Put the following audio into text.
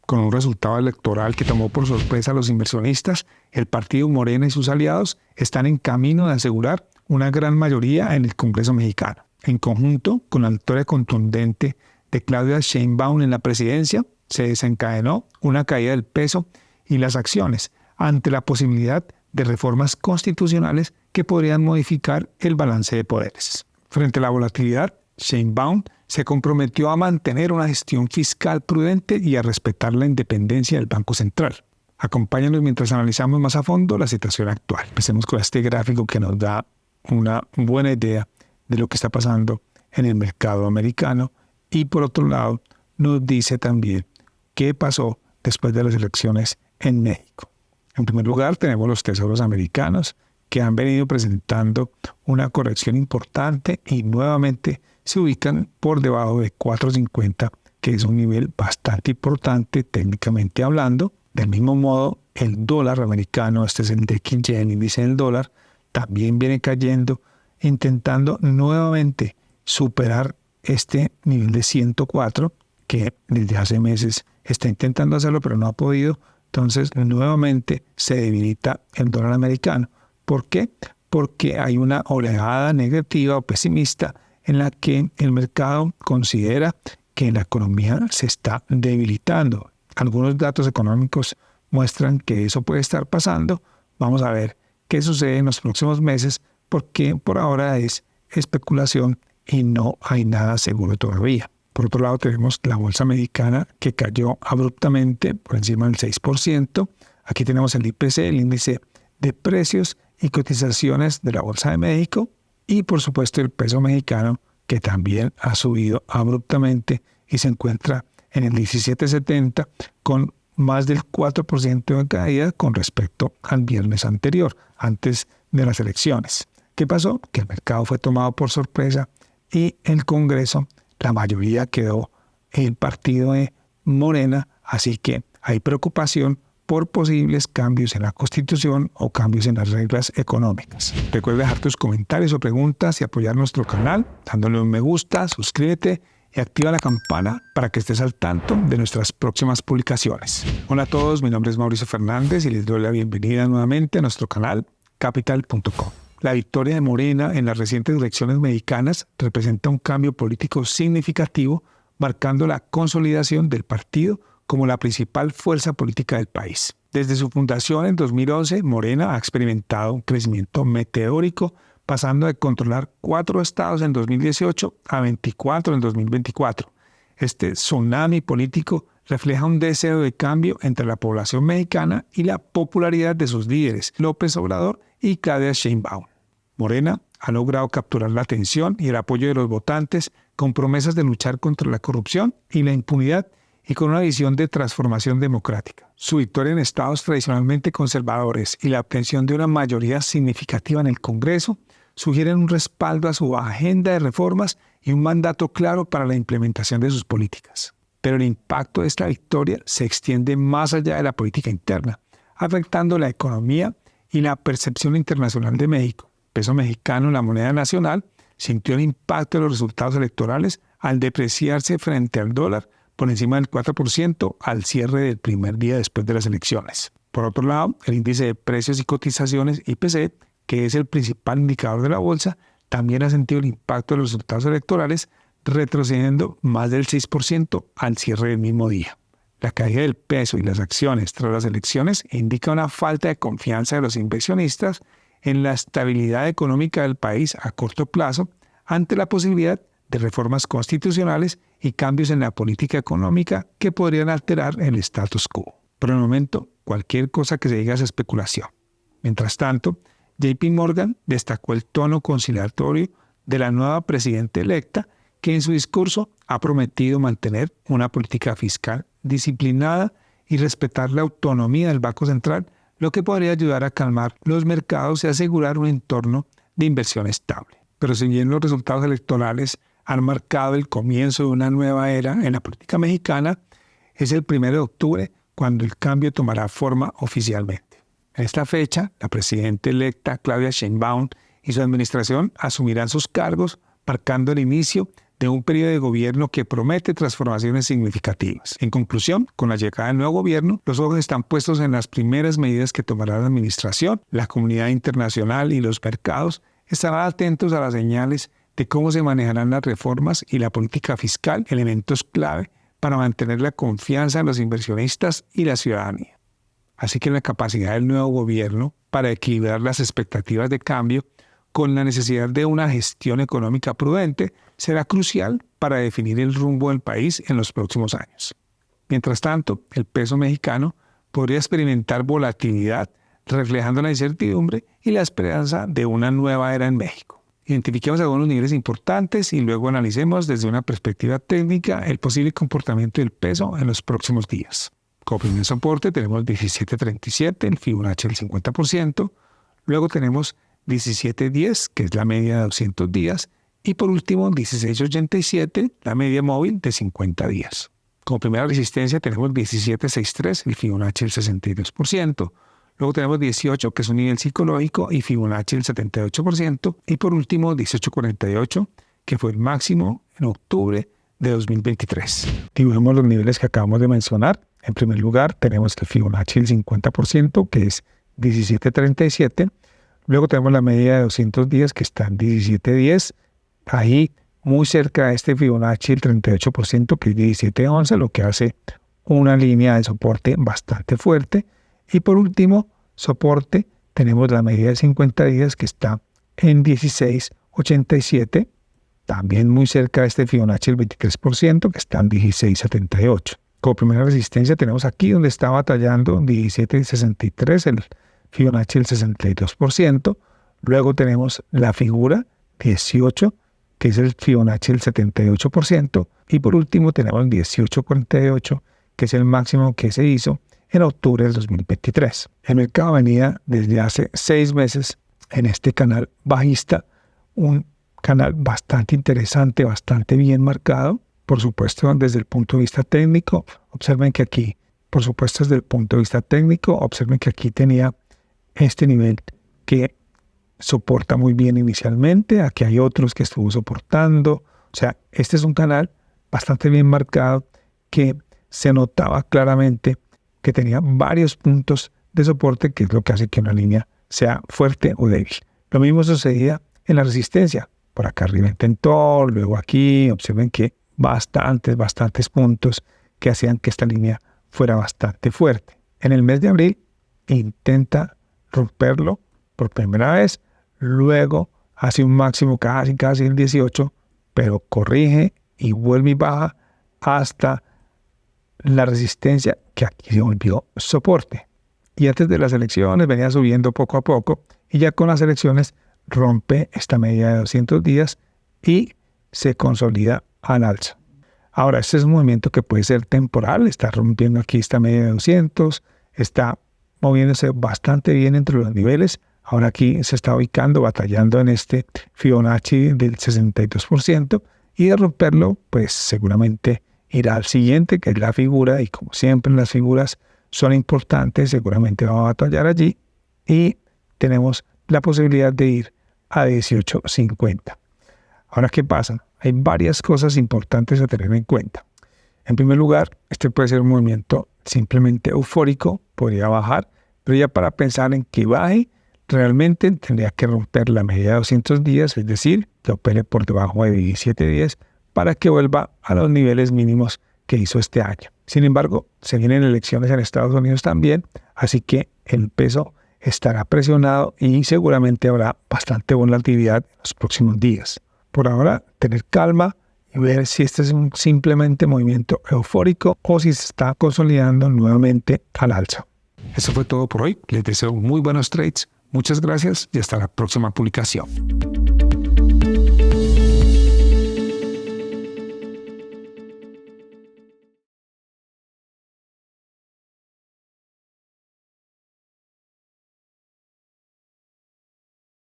Con un resultado electoral que tomó por sorpresa a los inversionistas, el partido Morena y sus aliados están en camino de asegurar una gran mayoría en el Congreso mexicano. En conjunto, con la victoria contundente de Claudia Sheinbaum en la presidencia, se desencadenó una caída del peso y las acciones ante la posibilidad de reformas constitucionales que podrían modificar el balance de poderes. Frente a la volatilidad, Sheinbaum se comprometió a mantener una gestión fiscal prudente y a respetar la independencia del Banco Central. Acompáñanos mientras analizamos más a fondo la situación actual. Empecemos con este gráfico que nos da una buena idea de lo que está pasando en el mercado americano y por otro lado nos dice también qué pasó después de las elecciones en México. En primer lugar tenemos los tesoros americanos que han venido presentando una corrección importante y nuevamente se ubican por debajo de 4.50, que es un nivel bastante importante técnicamente hablando. Del mismo modo, el dólar americano, este es el DXY, el índice del dólar, también viene cayendo, intentando nuevamente superar este nivel de 104, que desde hace meses está intentando hacerlo, pero no ha podido. Entonces, nuevamente se debilita el dólar americano. ¿Por qué? Porque hay una oleada negativa o pesimista en la que el mercado considera que la economía se está debilitando. Algunos datos económicos muestran que eso puede estar pasando. Vamos a ver qué sucede en los próximos meses, porque por ahora es especulación y no hay nada seguro todavía. Por otro lado, tenemos la bolsa mexicana que cayó abruptamente por encima del 6%. Aquí tenemos el IPC, el índice de precios y cotizaciones de la Bolsa de México, y por supuesto el peso mexicano, que también ha subido abruptamente y se encuentra en el 17.70 con más del 4% de caída con respecto al viernes anterior, antes de las elecciones. ¿Qué pasó? Que el mercado fue tomado por sorpresa y el Congreso, la mayoría quedó en el partido de Morena, así que hay preocupación por posibles cambios en la Constitución o cambios en las reglas económicas. Recuerda dejar tus comentarios o preguntas y apoyar nuestro canal dándole un me gusta, suscríbete y activa la campana para que estés al tanto de nuestras próximas publicaciones. Hola a todos, mi nombre es Mauricio Fernández y les doy la bienvenida nuevamente a nuestro canal Capital.com. La victoria de Morena en las recientes elecciones mexicanas representa un cambio político significativo, marcando la consolidación del partido como la principal fuerza política del país. Desde su fundación en 2011, Morena ha experimentado un crecimiento meteórico, pasando de controlar 4 estados en 2018 a 24 en 2024. Este tsunami político refleja un deseo de cambio entre la población mexicana y la popularidad de sus líderes, López Obrador y Claudia Sheinbaum. Morena ha logrado capturar la atención y el apoyo de los votantes con promesas de luchar contra la corrupción y la impunidad, y con una visión de transformación democrática. Su victoria en estados tradicionalmente conservadores y la obtención de una mayoría significativa en el Congreso sugieren un respaldo a su agenda de reformas y un mandato claro para la implementación de sus políticas. Pero el impacto de esta victoria se extiende más allá de la política interna, afectando la economía y la percepción internacional de México. El peso mexicano, la moneda nacional, sintió el impacto de los resultados electorales al depreciarse frente al dólar por encima del 4% al cierre del primer día después de las elecciones. Por otro lado, el índice de precios y cotizaciones IPC, que es el principal indicador de la bolsa, también ha sentido el impacto de los resultados electorales, retrocediendo más del 6% al cierre del mismo día. La caída del peso y las acciones tras las elecciones indica una falta de confianza de los inversionistas en la estabilidad económica del país a corto plazo ante la posibilidad de reformas constitucionales y cambios en la política económica que podrían alterar el status quo. Por el momento, cualquier cosa que se diga es especulación. Mientras tanto, JP Morgan destacó el tono conciliatorio de la nueva presidenta electa, que en su discurso ha prometido mantener una política fiscal disciplinada y respetar la autonomía del Banco Central, lo que podría ayudar a calmar los mercados y asegurar un entorno de inversión estable. Pero si bien los resultados electorales han marcado el comienzo de una nueva era en la política mexicana, es el 1 de octubre cuando el cambio tomará forma oficialmente. En esta fecha, la presidenta electa Claudia Sheinbaum y su administración asumirán sus cargos, marcando el inicio de un periodo de gobierno que promete transformaciones significativas. En conclusión, con la llegada del nuevo gobierno, los ojos están puestos en las primeras medidas que tomará la administración, la comunidad internacional y los mercados estarán atentos a las señales de cómo se manejarán las reformas y la política fiscal, elementos clave para mantener la confianza de los inversionistas y la ciudadanía. Así que la capacidad del nuevo gobierno para equilibrar las expectativas de cambio con la necesidad de una gestión económica prudente será crucial para definir el rumbo del país en los próximos años. Mientras tanto, el peso mexicano podría experimentar volatilidad, reflejando la incertidumbre y la esperanza de una nueva era en México. Identifiquemos algunos niveles importantes y luego analicemos desde una perspectiva técnica el posible comportamiento del peso en los próximos días. Como primer soporte tenemos 17.37, el Fibonacci del 50%, luego tenemos 17.10, que es la media de 200 días, y por último 16.87, la media móvil de 50 días. Como primera resistencia tenemos 17.63, el Fibonacci del 62%, luego tenemos 18, que es un nivel psicológico, y Fibonacci del 78%, y por último 18.48, que fue el máximo en octubre de 2023. Dibujemos los niveles que acabamos de mencionar. En primer lugar tenemos el Fibonacci del 50%, que es 17.37, luego tenemos la media de 200 días, que está en 17.10, ahí muy cerca de este Fibonacci del 38%, que es 17.11, lo que hace una línea de soporte bastante fuerte. Y por último, soporte, tenemos la media de 50 días, que está en 16.87, también muy cerca de este Fibonacci del 23%, que está en 16.78. Como primera resistencia tenemos aquí donde está batallando 17.63, el Fibonacci del 62%. Luego tenemos la figura 18, que es el Fibonacci del 78%. Y por último tenemos 18.48, que es el máximo que se hizo en octubre del 2023. El mercado venía desde hace 6 meses en este canal bajista, un canal bastante interesante, bastante bien marcado. Por supuesto, desde el punto de vista técnico, observen que aquí, por supuesto, desde el punto de vista técnico, observen que aquí tenía este nivel que soporta muy bien inicialmente. Aquí hay otros que estuvo soportando. O sea, este es un canal bastante bien marcado que se notaba claramente que tenía varios puntos de soporte, que es lo que hace que una línea sea fuerte o débil. Lo mismo sucedía en la resistencia. Por acá arriba intentó, luego aquí, observen que bastantes puntos que hacían que esta línea fuera bastante fuerte. En el mes de abril intenta romperlo por primera vez, luego hace un máximo casi el 18, pero corrige y vuelve y baja hasta la resistencia, que aquí se volvió soporte. Y antes de las elecciones venía subiendo poco a poco, y ya con las elecciones rompe esta media de 200 días y se consolida al alza. Ahora, este es un movimiento que puede ser temporal, está rompiendo aquí esta media de 200, está moviéndose bastante bien entre los niveles. Ahora aquí se está ubicando, batallando en este Fibonacci del 62%, y de romperlo, pues seguramente irá al siguiente, que es la figura, y como siempre las figuras son importantes, seguramente va a batallar allí, y tenemos la posibilidad de ir a 18.50. Ahora, ¿qué pasa? Hay varias cosas importantes a tener en cuenta. En primer lugar, este puede ser un movimiento simplemente eufórico, podría bajar, pero ya para pensar en que baje, realmente tendría que romper la media de 200 días, es decir, que opere por debajo de 17 días para que vuelva a los niveles mínimos que hizo este año. Sin embargo, se vienen elecciones en Estados Unidos también, así que el peso estará presionado y seguramente habrá bastante volatilidad en los próximos días. Por ahora, tener calma y ver si este es un simplemente movimiento eufórico o si se está consolidando nuevamente al alza. Eso fue todo por hoy. Les deseo muy buenos trades. Muchas gracias y hasta la próxima publicación.